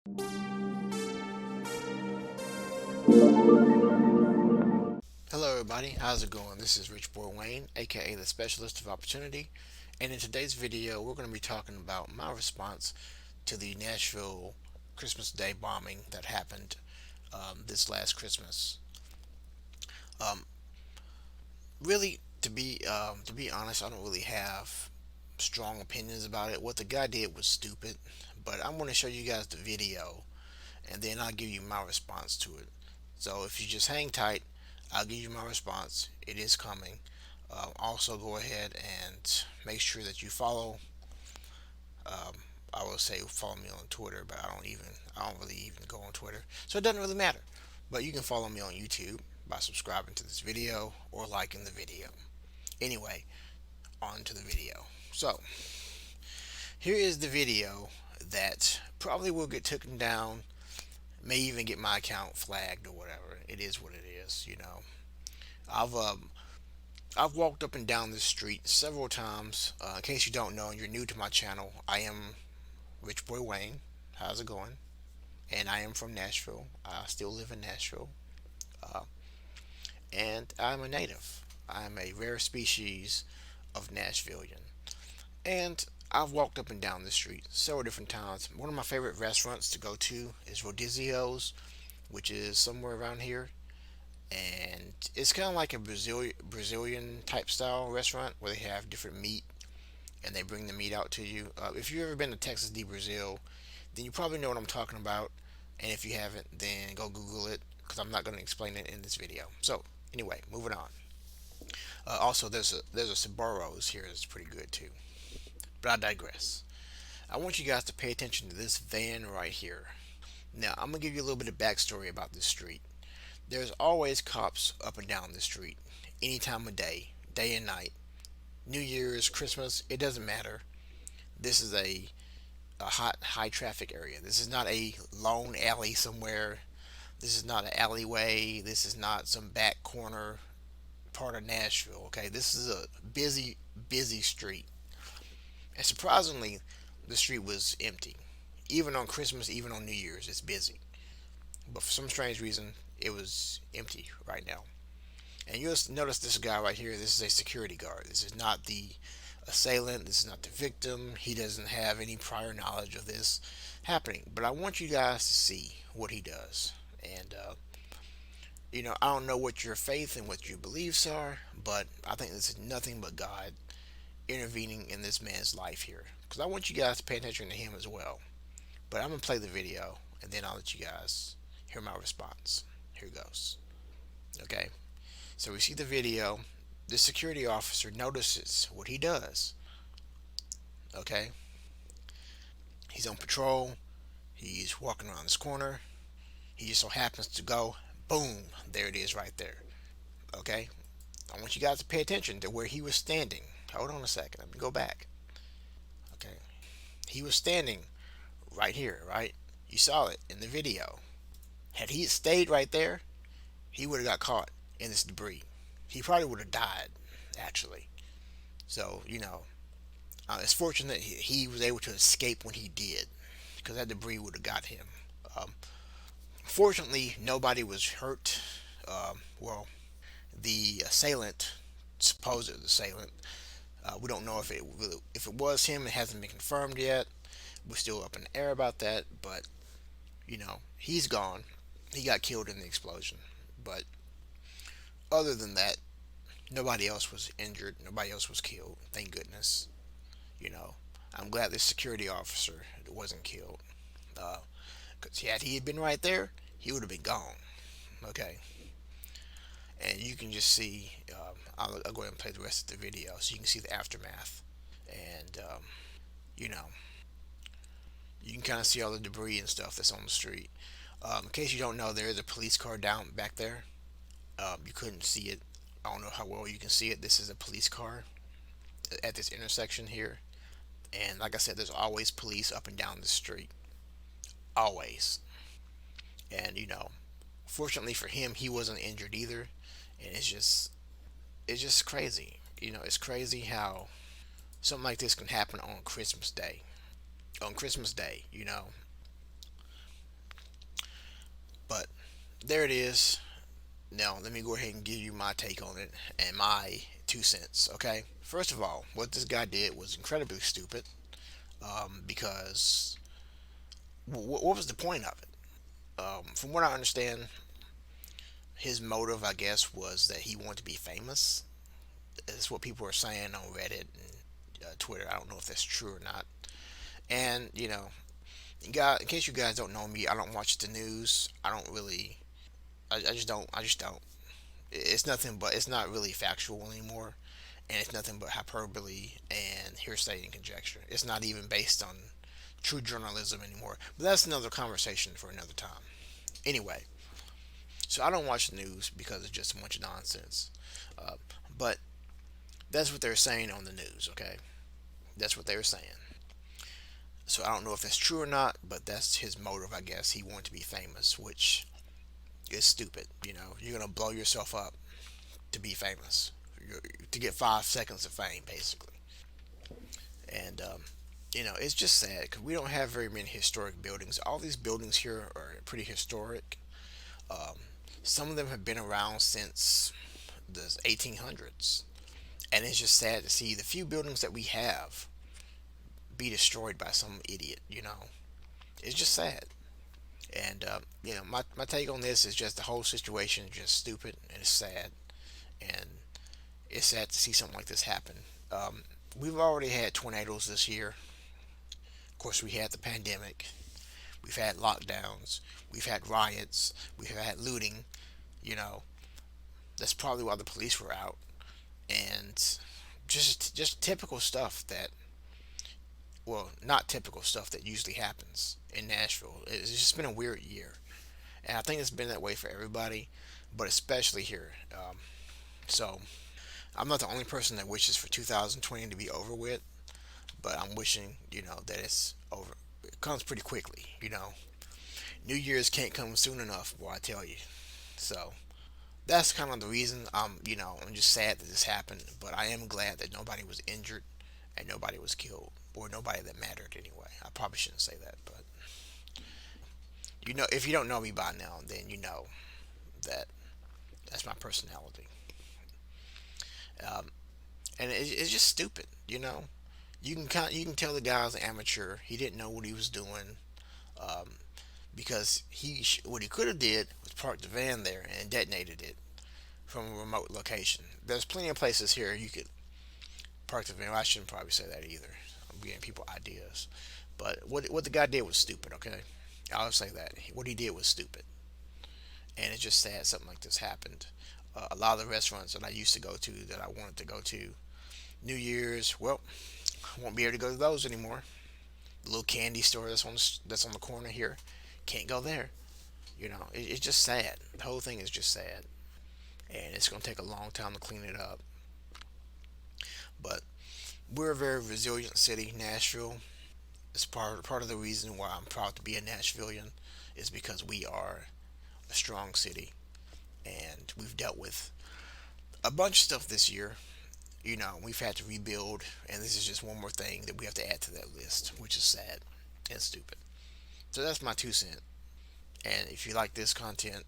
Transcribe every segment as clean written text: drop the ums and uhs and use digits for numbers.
Hello, everybody. How's it going? This is Richboywayne, aka the Specialist of Opportunity, and in today's video, we're going to be talking about my response to the Nashville Christmas Day bombing that happened this last Christmas. Um, really, to be honest, I don't really have strong opinions about it. What the guy did was stupid, but I'm going to show you guys the video, and then I'll give you my response to it. So if you just hang tight, I'll give you my response. It is coming. Also, go ahead and make sure that you follow. Um, I will say follow me on Twitter, but I don't really even go on Twitter, so it doesn't really matter. But you can follow me on YouTube by subscribing to this video or liking the video. Anyway, on to the video. So here is the video that probably will get taken down, may even get my account flagged or whatever. It is what it is. I've I've walked up and down this street several times. In case you don't know and you're new to my channel, I am Rich Boy Wayne. How's it going? And I am from Nashville. I still live in Nashville. Uh, and I'm a native. I'm a rare species of Nashvilleian. And I've walked up and down the street several different times. One of my favorite restaurants to go to is Rodizio's, which is somewhere around here. And it's kind of like a Brazilian type style restaurant where they have different meat and they bring the meat out to you. If you've ever been to Texas de Brazil, then you probably know what I'm talking about. And if you haven't, then go Google it because I'm not going to explain it in this video. So anyway, moving on. Also, there's a Sabaros here that's pretty good too. But I digress. I want you guys to pay attention to this van right here. Now I'm gonna give you a little bit of backstory about this street. There's always cops up and down the street, any time of day, day and night. New Year's, Christmas, it doesn't matter. This is a hot, high traffic area. This is not a lone alley somewhere. This is not an alleyway. This is not some back corner part of Nashville. Okay, this is a busy, busy street. And surprisingly, the street was empty. Even on Christmas, even on New Year's, it's busy. But for some strange reason, it was empty right now. And you'll notice this guy right here. This is a security guard. This is not the assailant. This is not the victim. He doesn't have any prior knowledge of this happening. But I want you guys to see what he does. And, I don't know what your faith and what your beliefs are, but I think this is nothing but God intervening in this man's life here. Because I want you guys to pay attention to him as well. But I'm going to play the video, and then I'll let you guys hear my response. Here goes. Okay? So we see the video. The security officer notices what he does. Okay? He's on patrol. He's walking around this corner. He just so happens to go, boom, there it is right there. Okay? I want you guys to pay attention to where he was standing. Hold on a second. Let me go back. Okay? He was standing right here, right? You saw it in the video. Had he stayed right there, he would have got caught in this debris. He probably would have died, actually. So, it's fortunate he was able to escape when he did, because that debris would have got him. Um, Fortunately, nobody was hurt. Well, the assailant, supposed assailant, we don't know if it was him. It hasn't been confirmed yet. We're still up in the air about that, but he's gone. He got killed in the explosion. But other than that, nobody else was injured. Nobody else was killed. Thank goodness. You know, I'm glad this security officer wasn't killed. Because had he had been right there, he would have been gone. Okay. And you can just see, I'll go ahead and play the rest of the video so you can see the aftermath. And, you know, you can kind of see all the debris and stuff that's on the street. In case you don't know, there is a police car down back there. You couldn't see it. I don't know how well you can see it. This is a police car at this intersection here. And like I said, there's always police up and down the street. Always. And, fortunately for him, he wasn't injured either. And it's just crazy. It's crazy how something like this can happen on Christmas Day. On Christmas Day. there it is. Now, let me go ahead and give you my take on it and my 2 cents, okay? First of all, what this guy did was incredibly stupid because what was the point of it? From what I understand, his motive, I guess, was that he wanted to be famous. That's what people are saying on Reddit and Twitter. I don't know if that's true or not. And, in case you guys don't know me, I don't watch the news. I don't really. I just don't. I just don't. It's nothing but. It's not really factual anymore, and it's nothing but hyperbole and hearsay and conjecture. It's not even based on true journalism anymore. But that's another conversation for another time. Anyway, so I don't watch the news because it's just a bunch of nonsense. Uh, but that's what they're saying on the news. Okay, that's what they were saying. So I don't know if that's true or not, but that's his motive, I guess. He wanted to be famous, which is stupid. You're gonna blow yourself up to be famous, to get 5 seconds of fame, basically. And it's just sad because we don't have very many historic buildings. All these buildings here are pretty historic. Um, some of them have been around since the 1800s, and it's just sad to see the few buildings that we have be destroyed by some idiot. It's just sad. And my take on this is just the whole situation is just stupid and it's sad, and it's sad to see something like this happen. We've already had tornadoes this year. Of course, we had the pandemic. We've had lockdowns. We've had riots. We've had looting. You know, that's probably why the police were out, and just typical stuff that, well, not typical stuff that usually happens in Nashville. It's just been a weird year, and I think it's been that way for everybody, but especially here. So I'm not the only person that wishes for 2020 to be over with, but I'm wishing, that it's over. It comes pretty quickly. New Year's can't come soon enough, boy, I tell you. So that's kind of the reason. I'm just sad that this happened, but I am glad that nobody was injured and nobody was killed, or nobody that mattered anyway. I probably shouldn't say that, but if you don't know me by now, then you know that that's my personality. Um, and it's just stupid. You can tell the guy was an amateur. He didn't know what he was doing. Um, because what he could have did was park the van there and detonated it from a remote location. There's plenty of places here you could park the van. Well, I shouldn't probably say that either. I'm giving people ideas, but what the guy did was stupid. Okay, I'll say that what he did was stupid, and it's just sad something like this happened. A lot of the restaurants that I used to go to, that I wanted to go to, New Year's, well, I won't be able to go to those anymore. The little candy store that's on the corner here, can't go there. It's just sad. The whole thing is just sad, and it's going to take a long time to clean it up. But we're a very resilient city, Nashville. It's part of the reason why I'm proud to be a Nashvilleian, is because we are a strong city, and we've dealt with a bunch of stuff this year. We've had to rebuild, and this is just one more thing that we have to add to that list, which is sad and stupid. So that's my 2 cents. And if you like this content,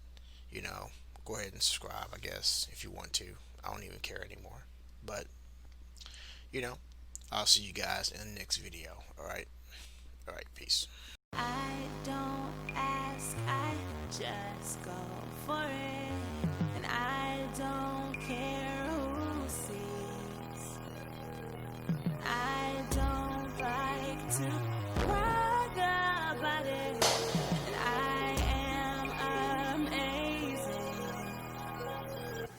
you know, go ahead and subscribe, I guess, if you want to. I don't even care anymore. But, you know, I'll see you guys in the next video. Alright? Alright, peace. I don't ask, I just go for it.